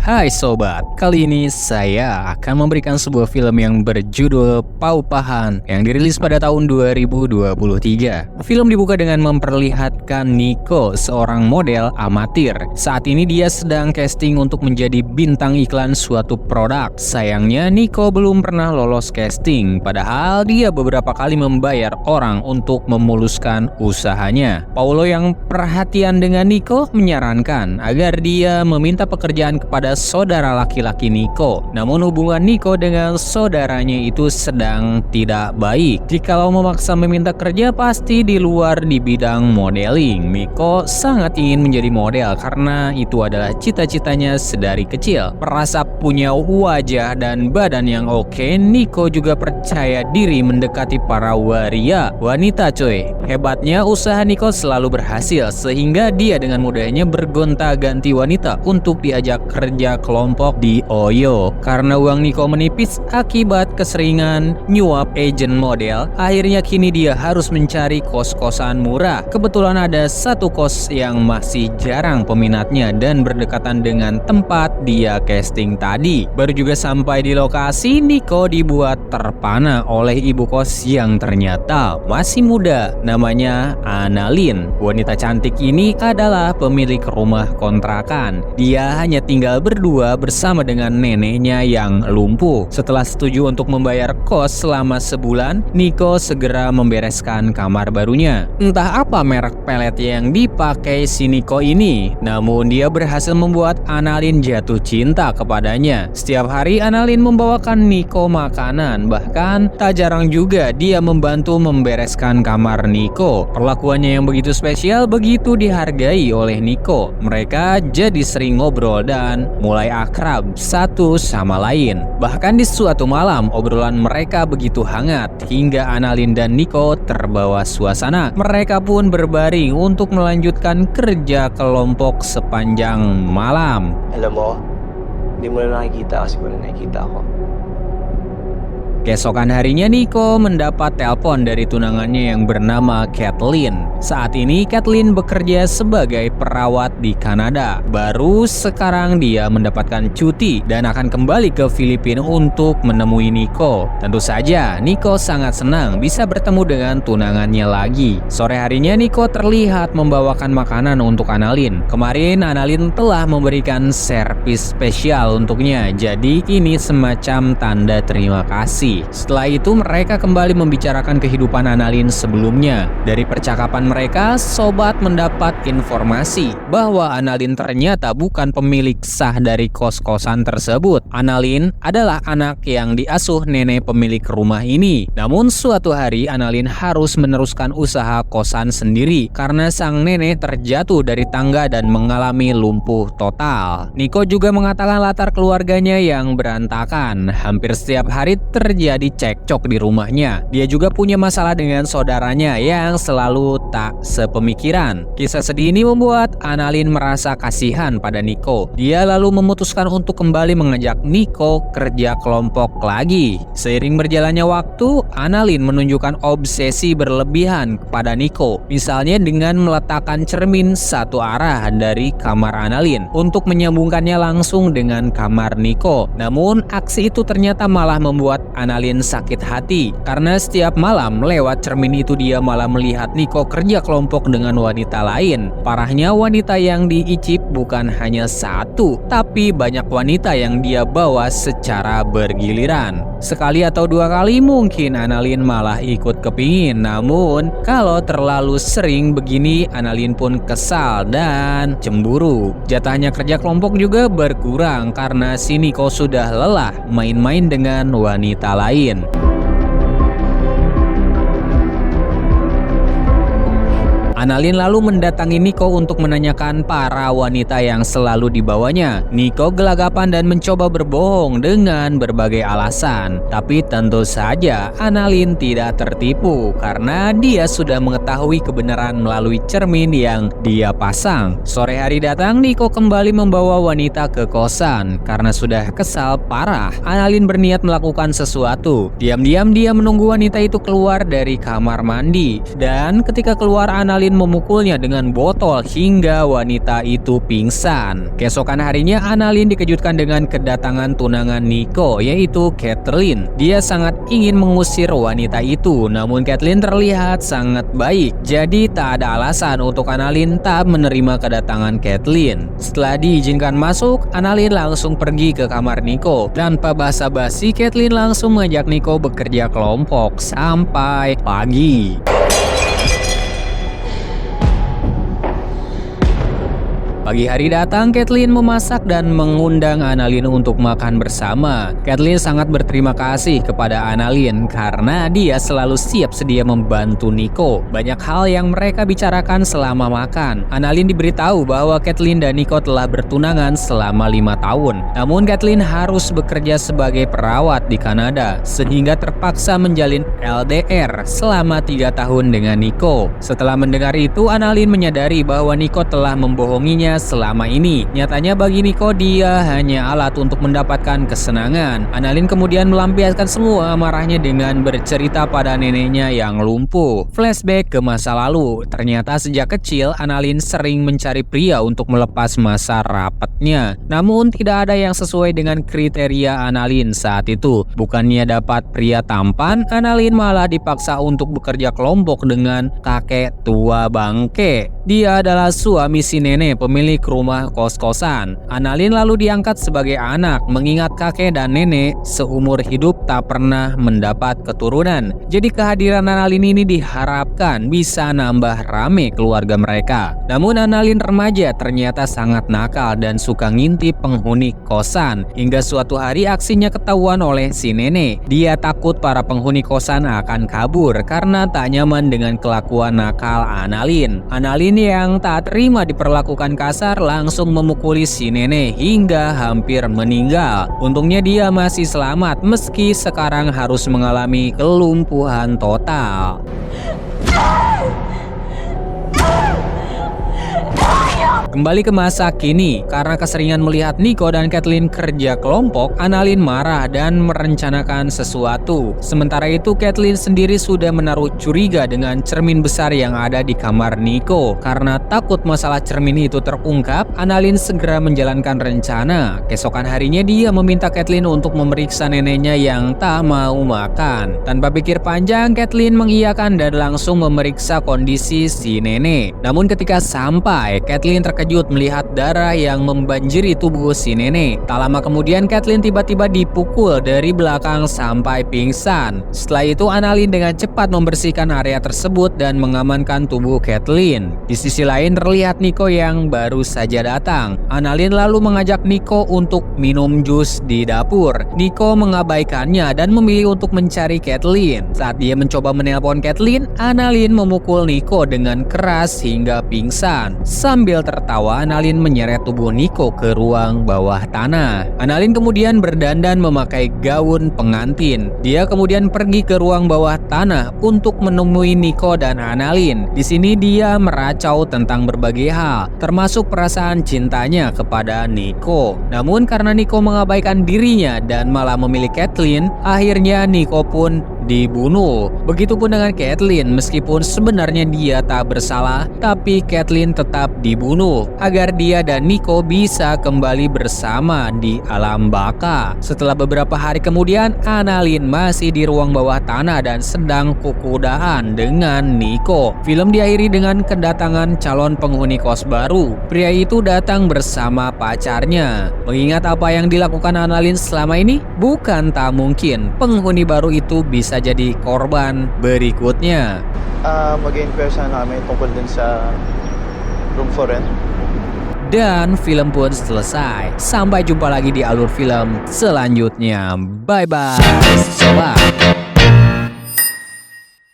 Hai sobat, kali ini saya akan memberikan sebuah film yang berjudul Paupahan yang dirilis pada tahun 2023. Film dibuka dengan memperlihatkan Nico, seorang model amatir. Saat ini dia sedang casting untuk menjadi bintang iklan suatu produk. Sayangnya Nico belum pernah lolos casting, padahal dia beberapa kali membayar orang untuk memuluskan usahanya. Paulo yang perhatian dengan Nico menyarankan agar dia meminta pekerjaan kepada saudara laki-laki Nico. Namun hubungan Nico dengan saudaranya itu sedang tidak baik. Jikalau memaksa meminta kerja pasti di luar di bidang modeling. Nico sangat ingin menjadi model karena itu adalah cita-citanya sedari kecil. Merasa punya wajah dan badan yang oke, Nico juga percaya diri mendekati para waria wanita coy. Hebatnya usaha Nico selalu berhasil sehingga dia dengan mudahnya bergonta-ganti wanita untuk diajak kerja kelompok di Oyo. Karena uang Nico menipis akibat keseringan nyuap agent model, akhirnya kini dia harus mencari kos-kosan murah. Kebetulan ada satu kos yang masih jarang peminatnya dan berdekatan dengan tempat dia casting tadi. Baru juga sampai di lokasi, Nico dibuat terpana oleh ibu kos yang ternyata masih muda, namanya Annalyn. Wanita cantik ini adalah pemilik rumah kontrakan. Dia hanya tinggal berdua bersama dengan neneknya yang lumpuh. Setelah setuju untuk membayar kos selama sebulan, Nico segera membereskan kamar barunya. Entah apa merek pelet yang dipakai si Nico ini, namun dia berhasil membuat Annalyn jatuh cinta kepadanya. Setiap hari Annalyn membawakan Nico makanan, bahkan tak jarang juga dia membantu membereskan kamar Nico. Perlakuannya yang begitu spesial begitu dihargai oleh Nico. Mereka jadi sering ngobrol dan mulai akrab satu sama lain. Bahkan di suatu malam obrolan mereka begitu hangat hingga Annalyn dan Nico terbawa suasana. Mereka pun berbaring untuk melanjutkan kerja kelompok sepanjang malam. Alam mo, hindi mo na nakikita kasi kung na nakikita ako. Keesokan harinya Nico mendapat telepon dari tunangannya yang bernama Kathleen. Saat ini Kathleen bekerja sebagai perawat di Kanada. Baru sekarang dia mendapatkan cuti dan akan kembali ke Filipina untuk menemui Nico. Tentu saja Nico sangat senang bisa bertemu dengan tunangannya lagi. Sore harinya Nico terlihat membawakan makanan untuk Annalyn. Kemarin Annalyn telah memberikan servis spesial untuknya. Jadi ini semacam tanda terima kasih. Setelah itu mereka kembali membicarakan kehidupan Annalyn sebelumnya. Dari percakapan mereka, sobat mendapat informasi bahwa Annalyn ternyata bukan pemilik sah dari kos-kosan tersebut. Annalyn adalah anak yang diasuh nenek pemilik rumah ini. Namun suatu hari Annalyn harus meneruskan usaha kosan sendiri karena sang nenek terjatuh dari tangga dan mengalami lumpuh total. Nico juga mengatakan latar keluarganya yang berantakan. Hampir setiap hari terjadi cekcok di rumahnya. Dia juga punya masalah dengan saudaranya yang selalu tak sepemikiran. Kisah sedih ini membuat Annalyn merasa kasihan pada Nico. Dia lalu memutuskan untuk kembali mengajak Nico kerja kelompok lagi. Seiring berjalannya waktu, Annalyn menunjukkan obsesi berlebihan kepada Nico. Misalnya dengan meletakkan cermin satu arah dari kamar Annalyn untuk menyambungkannya langsung dengan kamar Nico. Namun aksi itu ternyata malah membuat Annalyn sakit hati karena setiap malam lewat cermin itu dia malah melihat Nico kerja kelompok dengan wanita lain. Parahnya wanita yang diicip bukan hanya satu, tapi banyak wanita yang dia bawa secara bergiliran. Sekali atau dua kali mungkin Annalyn malah ikut kepingin, namun kalau terlalu sering begini Annalyn pun kesal dan cemburu. Jatahnya kerja kelompok juga berkurang karena si Nico sudah lelah main-main dengan wanita lain. Annalyn lalu mendatangi Nico untuk menanyakan para wanita yang selalu dibawanya. Nico gelagapan dan mencoba berbohong dengan berbagai alasan. Tapi tentu saja Annalyn tidak tertipu karena dia sudah mengetahui kebenaran melalui cermin yang dia pasang. Sore hari datang, Nico kembali membawa wanita ke kosan. Karena sudah kesal parah, Annalyn berniat melakukan sesuatu. Diam-diam dia menunggu wanita itu keluar dari kamar mandi. Dan ketika keluar, Annalyn Annalyn memukulnya dengan botol hingga wanita itu pingsan. Keesokan harinya Annalyn dikejutkan dengan kedatangan tunangan Nico, yaitu Kathleen. Dia sangat ingin mengusir wanita itu, namun Kathleen terlihat sangat baik. Jadi tak ada alasan untuk Annalyn tak menerima kedatangan Kathleen. Setelah diizinkan masuk, Annalyn langsung pergi ke kamar Nico. Tanpa basa-basi, Kathleen langsung mengajak Nico bekerja kelompok sampai pagi. Pagi hari datang, Kathleen memasak dan mengundang Annalyn untuk makan bersama. Kathleen sangat berterima kasih kepada Annalyn karena dia selalu siap sedia membantu Nico. Banyak hal yang mereka bicarakan selama makan. Annalyn diberitahu bahwa Kathleen dan Nico telah bertunangan selama 5 tahun. Namun Kathleen harus bekerja sebagai perawat di Kanada, sehingga terpaksa menjalin LDR selama 3 tahun dengan Nico. Setelah mendengar itu, Annalyn menyadari bahwa Nico telah membohonginya selama ini. Nyatanya bagi Nico, dia hanya alat untuk mendapatkan kesenangan. Annalyn kemudian melampiaskan semua amarahnya dengan bercerita pada neneknya yang lumpuh. Flashback ke masa lalu. Ternyata sejak kecil Annalyn sering mencari pria untuk melepas masa rapatnya. Namun tidak ada yang sesuai dengan kriteria Annalyn saat itu. Bukannya dapat pria tampan, Annalyn malah dipaksa untuk bekerja kelompok dengan kakek tua bangke. Dia adalah suami si nenek pemilik rumah kos-kosan. Annalyn lalu diangkat sebagai anak, mengingat kakek dan nenek seumur hidup tak pernah mendapat keturunan. Jadi kehadiran Annalyn ini diharapkan bisa nambah rame keluarga mereka. Namun Annalyn remaja ternyata sangat nakal dan suka ngintip penghuni kosan. Hingga suatu hari aksinya ketahuan oleh si nenek. Dia takut para penghuni kosan akan kabur karena tak nyaman dengan kelakuan nakal Annalyn. Annalyn yang tak terima diperlakukan kasar langsung memukuli si nenek hingga hampir meninggal. Untungnya dia masih selamat meski sekarang harus mengalami kelumpuhan total. Kembali ke masa kini, karena keseringan melihat Nico dan Kathleen kerja kelompok, Annalyn marah dan merencanakan sesuatu. Sementara itu, Kathleen sendiri sudah menaruh curiga dengan cermin besar yang ada di kamar Nico. Karena takut masalah cermin itu terungkap, Annalyn segera menjalankan rencana. Keesokan harinya dia meminta Kathleen untuk memeriksa neneknya yang tak mau makan. Tanpa pikir panjang, Kathleen mengiyakan dan langsung memeriksa kondisi si nenek. Namun ketika sampai, Kathleen terkejut melihat darah yang membanjiri tubuh si nenek. Tak lama kemudian Kathleen tiba-tiba dipukul dari belakang sampai pingsan. Setelah itu Annalyn dengan cepat membersihkan area tersebut dan mengamankan tubuh Kathleen. Di sisi lain terlihat Nico yang baru saja datang. Annalyn lalu mengajak Nico untuk minum jus di dapur. Nico mengabaikannya dan memilih untuk mencari Kathleen. Saat dia mencoba menelpon Kathleen, Annalyn memukul Nico dengan keras hingga pingsan. Sambil tertawa, Annalyn menyeret tubuh Nico ke ruang bawah tanah. Annalyn kemudian berdandan memakai gaun pengantin. Dia kemudian pergi ke ruang bawah tanah untuk menemui Nico dan Annalyn. Di sini dia meracau tentang berbagai hal, termasuk perasaan cintanya kepada Nico. Namun karena Nico mengabaikan dirinya dan malah memilih Kathleen, akhirnya Nico pun dibunuh. Begitupun dengan Kathleen, meskipun sebenarnya dia tak bersalah, tapi Kathleen tetap dibunuh agar dia dan Nico bisa kembali bersama di alam baka. Setelah beberapa hari kemudian, Annalyn masih di ruang bawah tanah dan sedang kukudahan dengan Nico. Film diakhiri dengan kedatangan calon penghuni kos baru. Pria itu datang bersama pacarnya. Mengingat apa yang dilakukan Annalyn selama ini, bukan tak mungkin penghuni baru itu bisa jadi korban berikutnya. Mag-inquire sana kami tungkol din sa room for rent. Dan film pun selesai. Sampai jumpa lagi di alur film selanjutnya. Bye bye sobat.